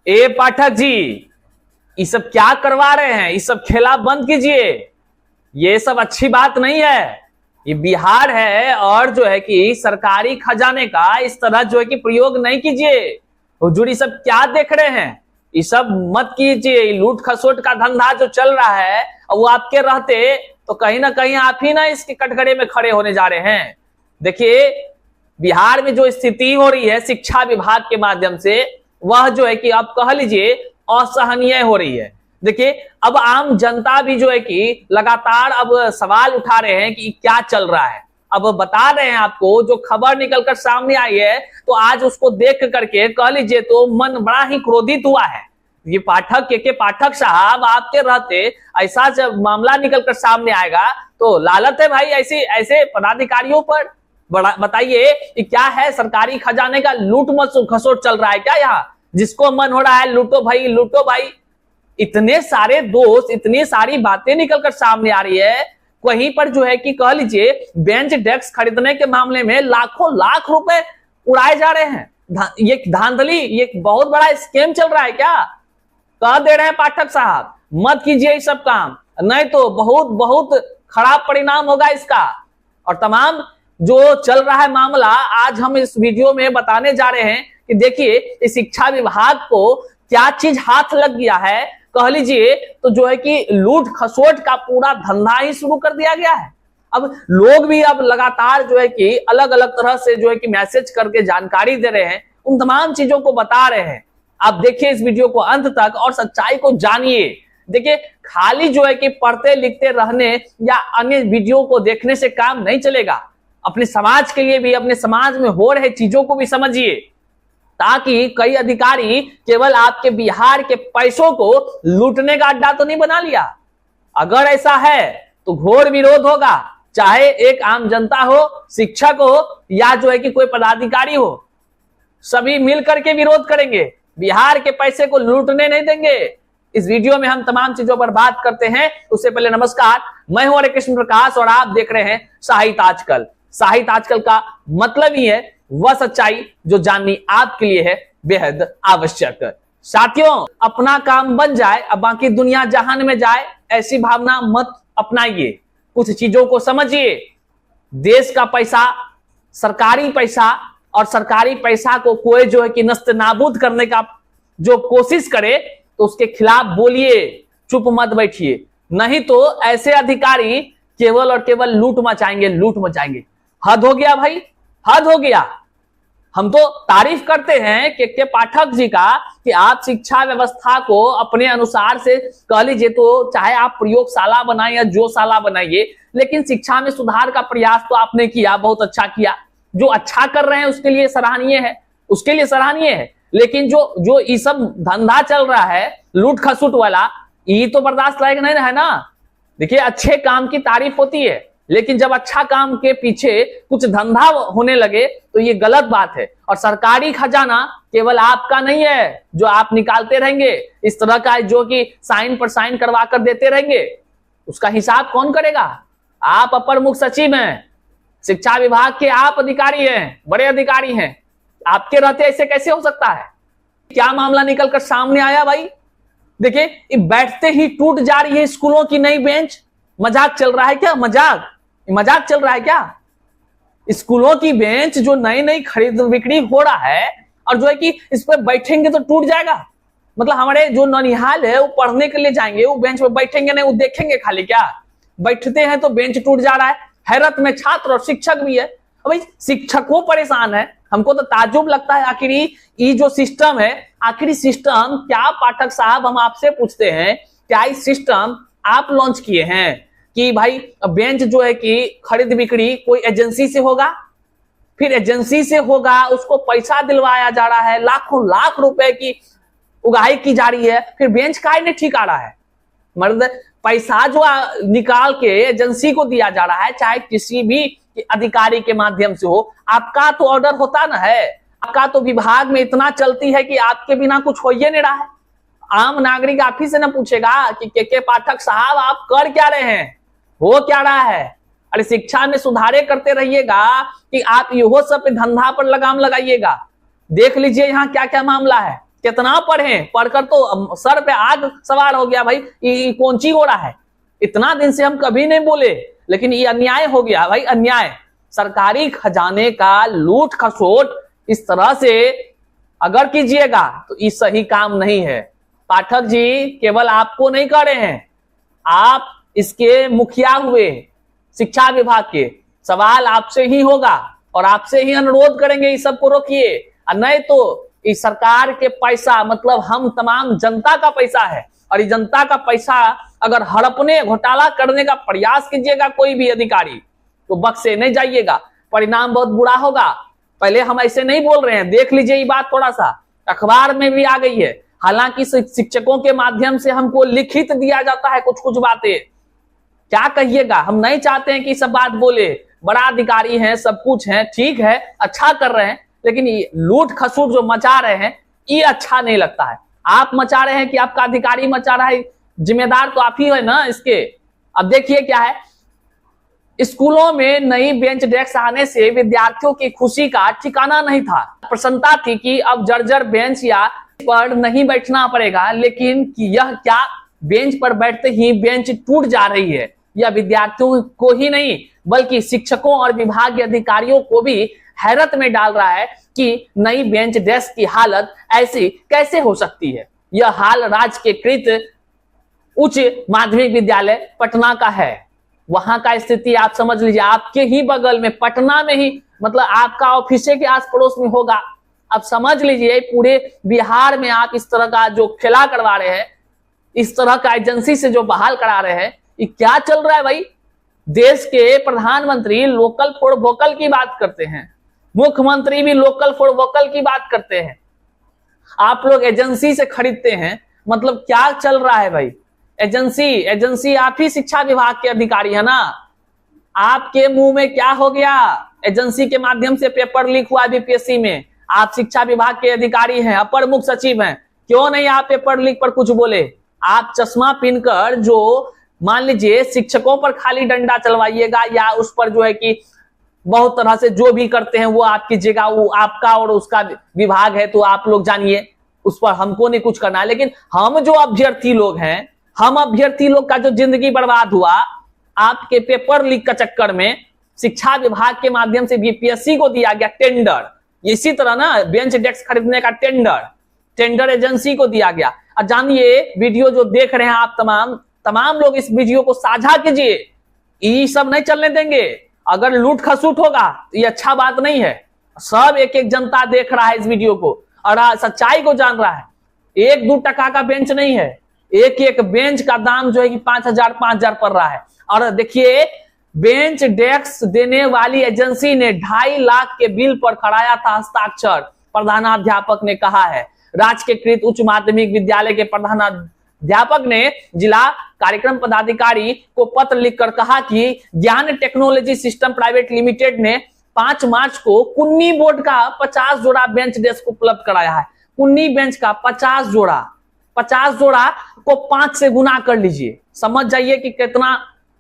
ए पाठक जी, ये सब क्या करवा रहे हैं? ये सब खेला बंद कीजिए। ये सब अच्छी बात नहीं है। ये बिहार है और जो है कि सरकारी खजाने का इस तरह जो है कि प्रयोग नहीं कीजिए। हुजूर ये सब क्या देख रहे हैं? ये सब मत कीजिए। लूट खसोट का धंधा जो चल रहा है वो आपके रहते तो कहीं ना कहीं आप ही ना इसके कटघरे में खड़े होने जा रहे हैं। देखिए, बिहार में जो स्थिति हो रही है शिक्षा विभाग के माध्यम से, वह जो है कि आप कह लीजिए असहनीय हो रही है। देखिए, अब आम जनता भी जो है कि लगातार अब सवाल उठा रहे हैं कि क्या चल रहा है। अब बता रहे हैं आपको, जो खबर निकलकर सामने आई है तो आज उसको देख करके कह लीजिए तो मन बड़ा ही क्रोधित हुआ है। ये पाठक के पाठक साहब, आपके रहते ऐसा जब मामला निकलकर सामने आएगा तो लालत है भाई ऐसे पदाधिकारियों पर। बताइए कि क्या है, सरकारी खजाने का लूट खसोट चल रहा है क्या यहाँ? जिसको मन हो रहा है लूटो भाई, लूटो भाई। इतने सारे दोस्त, इतनी सारी बातें निकलकर सामने आ रही है। वहीं पर जो है कि कह लीजिए बेंच डेस्क खरीदने के मामले में लाखों लाख रुपए उड़ाए जा रहे हैं। ये धांधली, ये बहुत बड़ा स्कैम चल रहा है क्या? कह दे रहे हैं पाठक साहब, मत कीजिए ये सब काम, नहीं तो बहुत बहुत खराब परिणाम होगा इसका। और तमाम जो चल रहा है मामला आज हम इस वीडियो में बताने जा रहे हैं कि देखिए इस शिक्षा विभाग को क्या चीज हाथ लग गया है। कह लीजिए तो जो है कि लूट खसोट का पूरा धंधा ही शुरू कर दिया गया है। अब लोग भी अब लगातार जो है कि अलग अलग तरह से जो है कि मैसेज करके जानकारी दे रहे हैं, उन तमाम चीजों को बता रहे हैं। आप देखिए इस वीडियो को अंत तक और सच्चाई को जानिए। देखिए, खाली जो है कि पढ़ते लिखते रहने या अन्य वीडियो को देखने से काम नहीं चलेगा। अपने समाज के लिए भी, अपने समाज में हो रहे चीजों को भी समझिए, ताकि कई अधिकारी केवल आपके बिहार के पैसों को लूटने का अड्डा तो नहीं बना लिया। अगर ऐसा है तो घोर विरोध होगा, चाहे एक आम जनता हो, शिक्षक हो या जो है कि कोई पदाधिकारी हो, सभी मिलकर के विरोध करेंगे। बिहार के पैसे को लूटने नहीं देंगे। इस वीडियो में हम तमाम चीजों पर बात करते हैं। उससे पहले नमस्कार, मैं हूं हरे कृष्ण प्रकाश और आप देख रहे हैं साहित्य आजकल। साहित्य आजकल का मतलब ही है वह सच्चाई जो जाननी आपके लिए है बेहद आवश्यक। साथियों, अपना काम बन जाए अब बाकी दुनिया जहान में जाए, ऐसी भावना मत अपनाइए। कुछ चीजों को समझिए। देश का पैसा, सरकारी पैसा, और सरकारी पैसा को कोई जो है कि नस्त नाबूद करने का जो कोशिश करे तो उसके खिलाफ बोलिए, चुप मत बैठिए। नहीं तो ऐसे अधिकारी केवल और केवल लूट मचाएंगे, लूट मचाएंगे। हद हो गया भाई, हद हो गया। हम तो तारीफ करते हैं के पाठक जी का कि आप शिक्षा व्यवस्था को अपने अनुसार से कह लीजिए तो चाहे आप प्रयोगशाला बनाए या जोशाला बनाइए, लेकिन शिक्षा में सुधार का प्रयास तो आपने किया, बहुत अच्छा किया। जो अच्छा कर रहे हैं उसके लिए सराहनीय है, उसके लिए सराहनीय है। लेकिन जो ये सब धंधा चल रहा है लूट खसुट वाला, ये तो बर्दाश्त लायक नहीं है ना। देखिए, अच्छे काम की तारीफ होती है, लेकिन जब अच्छा काम के पीछे कुछ धंधा होने लगे तो ये गलत बात है। और सरकारी खजाना केवल आपका नहीं है जो आप निकालते रहेंगे, इस तरह का जो कि साइन पर साइन करवा कर देते रहेंगे, उसका हिसाब कौन करेगा? आप अपर मुख्य सचिव हैं, शिक्षा विभाग के आप अधिकारी हैं, बड़े अधिकारी हैं। आपके रहते ऐसे कैसे हो सकता है? क्या मामला निकलकर सामने आया भाई? देखिए, बैठते ही टूट जा रही है स्कूलों की नई बेंच। मजाक चल रहा है क्या? मजाक चल रहा है क्या? स्कूलों की बेंच जो नई नई खरीद बिक्री हो रहा है और जो है कि इस पर बैठेंगे तो टूट जाएगा। मतलब हमारे जो ननिहाल है वो पढ़ने के लिए जाएंगे, वो बेंच पर बैठेंगे नहीं, वो देखेंगे खाली क्या? बैठते हैं तो बेंच टूट जा रहा है। हैरत में छात्र और शिक्षक भी है। भाई, शिक्षकों परेशान है। हमको तो ताज्जुब लगता है, आखिर ये जो सिस्टम है, आखिर सिस्टम क्या पाठक साहब, हम आपसे पूछते हैं, क्या इस सिस्टम आप लॉन्च किए हैं कि भाई बेंच जो है कि खरीद बिक्री कोई एजेंसी से होगा, फिर एजेंसी से होगा, उसको पैसा दिलवाया जा रहा है, लाखों लाख रुपए की उगाही की जा रही है, फिर बेंच का नहीं ठीक आ रहा है। मर्द पैसा जो निकाल के एजेंसी को दिया जा रहा है, चाहे किसी भी अधिकारी के माध्यम से हो, आपका तो ऑर्डर होता ना है, आपका तो विभाग में इतना चलती है कि आपके बिना कुछ हो ही नहीं रहा है। आम नागरिक आप ही से ना पूछेगा कि के पाठक साहब आप कर क्या रहे हैं, हो क्या रहा है? अरे शिक्षा में सुधारे करते रहिएगा कि आप यो सब धंधा पर लगाम लगाइएगा। देख लीजिए यहाँ क्या क्या मामला है। कितना पढ़े, पढ़कर तो सर पे आग सवार हो गया भाई, ये कौन सी हो रहा है। इतना दिन से हम कभी नहीं बोले, लेकिन ये अन्याय हो गया भाई, अन्याय। सरकारी खजाने का लूट खसोट इस तरह से अगर कीजिएगा तो ये सही काम नहीं है। पाठक जी केवल आपको नहीं कह रहे हैं, आप इसके मुखिया हुए शिक्षा विभाग के, सवाल आपसे ही होगा और आपसे ही अनुरोध करेंगे इस सब को रोकिए। और नहीं तो इस सरकार के पैसा मतलब हम तमाम जनता का पैसा है, और इस जनता का पैसा अगर हड़पने घोटाला करने का प्रयास कीजिएगा कोई भी अधिकारी, तो बख्शे नहीं जाइएगा, परिणाम बहुत बुरा होगा। पहले हम ऐसे नहीं बोल रहे हैं, देख लीजिए ये बात, थोड़ा सा अखबार में भी आ गई है। हालांकि शिक्षकों के माध्यम से हमको लिखित दिया जाता है कुछ कुछ बातें, क्या कहिएगा, हम नहीं चाहते हैं कि सब बात बोले, बड़ा अधिकारी हैं, सब कुछ है, ठीक है, अच्छा कर रहे हैं, लेकिन ये लूट खसूट जो मचा रहे हैं ये अच्छा नहीं लगता है। आप मचा रहे हैं कि आपका अधिकारी मचा रहा है, जिम्मेदार तो आप ही है ना इसके। अब देखिए क्या है, स्कूलों में नई बेंच डेस्क आने से विद्यार्थियों की खुशी का ठिकाना नहीं था। प्रसन्नता थी कि अब जर्जर बेंच या पर नहीं बैठना पड़ेगा, लेकिन कि यह क्या, बेंच पर बैठते ही बेंच टूट जा रही है। यह विद्यार्थियों को ही नहीं बल्कि शिक्षकों और विभागीय अधिकारियों को भी हैरत में डाल रहा है कि नई बेंच डेस्क की हालत ऐसी कैसे हो सकती है। यह हाल राजकीयकृत उच्च माध्यमिक विद्यालय पटना का है। वहां का स्थिति आप समझ लीजिए, आपके ही बगल में पटना में ही, मतलब आपका ऑफिस के आस पड़ोस में होगा। अब समझ लीजिए पूरे बिहार में आप इस तरह का जो खेला करवा रहे हैं, इस तरह का एजेंसी से जो बहाल करा रहे हैं, ये क्या चल रहा है भाई। देश के प्रधानमंत्री लोकल फॉर वोकल की बात करते हैं, मुख्यमंत्री भी लोकल फॉर वोकल की बात करते हैं, आप लोग एजेंसी से खरीदते हैं, मतलब क्या चल रहा है भाई। एजेंसी आप ही शिक्षा विभाग के अधिकारी है ना, आपके मुंह में क्या हो गया। एजेंसी के माध्यम से पेपर लीक हुआ बीपीएससी में, आप शिक्षा विभाग के अधिकारी हैं, अपर मुख्य सचिव हैं, क्यों नहीं आप पेपर लीक पर कुछ बोले। आप चश्मा पहनकर जो मान लीजिए शिक्षकों पर खाली डंडा चलवाइएगा या उस पर जो है कि बहुत तरह से जो भी करते हैं वो आपकी जगह, वो आपका और उसका विभाग है, तो आप लोग जानिए, उस पर हमको नहीं कुछ करना है। लेकिन हम जो अभ्यर्थी लोग हैं, हम अभ्यर्थी लोग का जो जिंदगी बर्बाद हुआ आपके पेपर लीक का चक्कर में, शिक्षा विभाग के माध्यम से बीपीएससी को दिया गया टेंडर, इसी तरह ना बेंच डेस्क खरीदने का टेंडर एजेंसी को दिया गया। और जानिए वीडियो जो देख रहे हैं आप तमाम लोग इस वीडियो को साझा कीजिए, ये सब नहीं चलने देंगे। अगर लूट खसूट होगा तो ये अच्छा बात नहीं है। सब एक एक जनता देख रहा है इस वीडियो को और सच्चाई को जान रहा है। 1-2 टका का बेंच नहीं है, एक एक बेंच का दाम जो है कि 5,000 पड़ रहा है। और देखिए बेंच डेस्क देने वाली एजेंसी ने 2.5 लाख के बिल पर कराया था हस्ताक्षर, प्रधानाध्यापक ने कहा है। राजकीयकृत उच्च माध्यमिक विद्यालय के प्रधानाध्यापक ने जिला कार्यक्रम पदाधिकारी को पत्र लिखकर कहा कि ज्ञान टेक्नोलॉजी सिस्टम प्राइवेट लिमिटेड ने 5 मार्च को कुन्नी बोर्ड का 50 जोड़ा बेंच डेस्क उपलब्ध कराया है। कुन्नी बेंच का 50 जोड़ा को 5 से गुना कर लीजिए, समझ जाइए कि कितना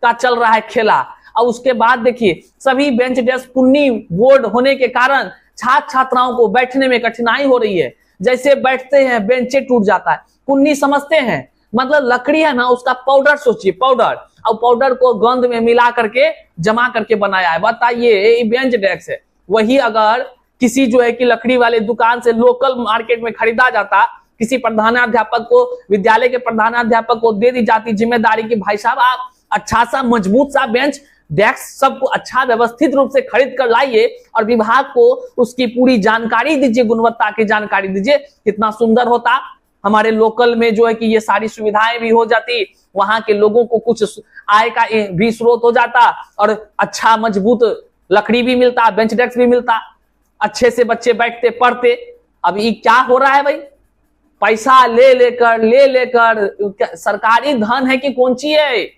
का चल रहा है खेला। और उसके बाद देखिए सभी बेंच डेस्क कुन्नी बोर्ड होने के कारण छात्र छात्राओं को बैठने में कठिनाई हो रही है। जैसे बैठते हैं बेंचे टूट जाता है। कुन्नी समझते हैं, मतलब लकड़ी है ना, उसका पाउडर सोचिए, पाउडर, और पाउडर को गंद में मिला करके जमा करके बनाया है। बताइए ये बेंच डेस्क है। वही अगर किसी जो है कि लकड़ी वाले दुकान से लोकल मार्केट में खरीदा जाता, किसी प्रधानाध्यापक को, विद्यालय के प्रधानाध्यापक को दे दी जाती जिम्मेदारी कि भाई साहब आप अच्छा सा मजबूत सा बेंच डेस्क सबको अच्छा व्यवस्थित रूप से खरीद कर लाइए और विभाग को उसकी पूरी जानकारी दीजिए, गुणवत्ता की जानकारी दीजिए, कितना सुंदर होता। हमारे लोकल में जो है कि ये सारी सुविधाएं भी हो जाती, वहां के लोगों को कुछ आय का भी स्रोत हो जाता और अच्छा मजबूत लकड़ी भी मिलता, बेंच डेस्क भी मिलता, अच्छे से बच्चे बैठते पढ़ते। अब ये क्या हो रहा है भाई, पैसा ले लेकर सरकारी धन है कि कौन सी है,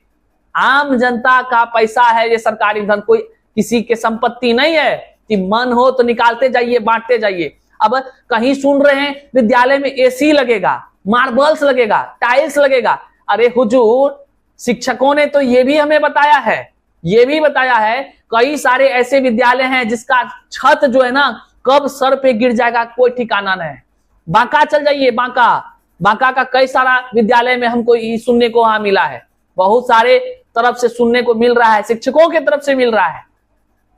आम जनता का पैसा है ये सरकारी धन, कोई किसी के संपत्ति नहीं है कि मन हो तो निकालते जाइए, बांटते जाइए। अब कहीं सुन रहे हैं विद्यालय में एसी लगेगा, मार्बल्स लगेगा, टाइल्स लगेगा। अरे हुजूर, शिक्षकों ने तो ये भी हमें बताया है, कई सारे ऐसे विद्यालय हैं जिसका छत जो है ना कब सर पे गिर जाएगा कोई ठिकाना नहीं है। बांका चल जाइए, बांका का कई सारा विद्यालय में हमको सुनने को वहां मिला है, बहुत सारे तरफ से सुनने को मिल रहा है, शिक्षकों की तरफ से मिल रहा है।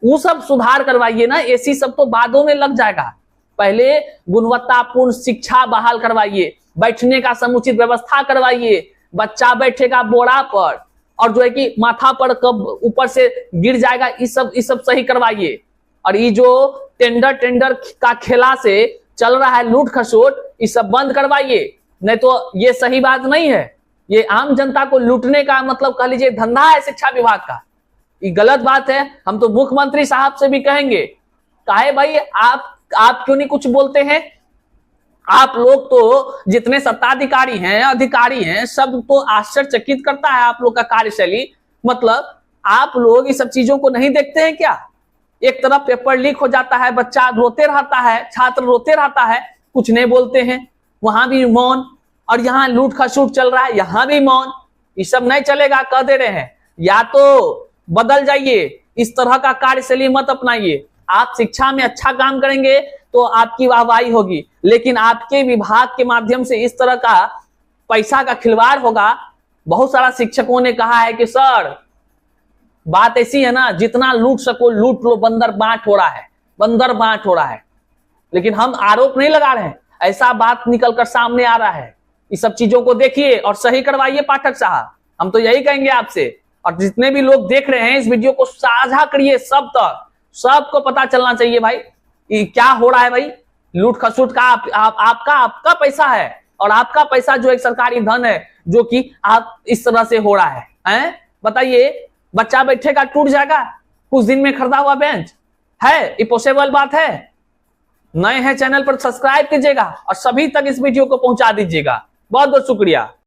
वो सब सुधार करवाइए ना, ऐसी सब तो बादों में लग जाएगा। पहले गुणवत्तापूर्ण शिक्षा बहाल करवाइए, बैठने का समुचित व्यवस्था करवाइए, बच्चा बैठेगा बोरा पर और जो है कि माथा पर कब ऊपर से गिर जाएगा, ये सब सही करवाइए। और ये जो टेंडर का खेला से चल रहा है लूट खसोट, ये सब बंद करवाइए, नहीं तो ये सही बात नहीं है। ये आम जनता को लूटने का मतलब कह लीजिए धंधा है शिक्षा विभाग का, ये गलत बात है। हम तो मुख्यमंत्री साहब से भी कहेंगे, काहे भाई आप क्यों नहीं कुछ बोलते हैं? आप लोग तो जितने सत्ताधिकारी हैं, अधिकारी हैं, सब तो आश्चर्यचकित करता है आप लोग का कार्यशैली। मतलब आप लोग इस सब चीजों को नहीं देखते हैं क्या? एक तरफ पेपर लीक हो जाता है, बच्चा रोते रहता है, छात्र रोते रहता है, कुछ नहीं बोलते हैं, वहां भी मौन। और यहाँ लूट खसूट चल रहा है, यहाँ भी मौन। ये सब नहीं चलेगा, कह दे रहे हैं। या तो बदल जाइए, इस तरह का कार्यशैली मत अपनाइए। आप शिक्षा में अच्छा काम करेंगे तो आपकी वाहवाही होगी, लेकिन आपके विभाग के माध्यम से इस तरह का पैसा का खिलवाड़ होगा। बहुत सारा शिक्षकों ने कहा है कि सर बात ऐसी है ना, जितना लूट सको लूट लो, बंदर बांट हो रहा है। लेकिन हम आरोप नहीं लगा रहे हैं, ऐसा बात निकलकर सामने आ रहा है। इस सब चीजों को देखिए और सही करवाइए पाठक साहब, हम तो यही कहेंगे आपसे। और जितने भी लोग देख रहे हैं इस वीडियो को साझा करिए सब तक, सबको पता चलना चाहिए भाई ये क्या हो रहा है। भाई लूट खसूट का आपका पैसा है, और आपका पैसा जो एक सरकारी धन है, जो कि आप इस तरह से हो रहा है, हैं? बताइए, बच्चा बैठेगा टूट जाएगा कुछ दिन में खरीदा हुआ बेंच है? ये पॉसिबल बात है? नए हैं चैनल पर सब्सक्राइब कीजिएगा और सभी तक इस वीडियो को पहुंचा दीजिएगा। बहुत बहुत शुक्रिया।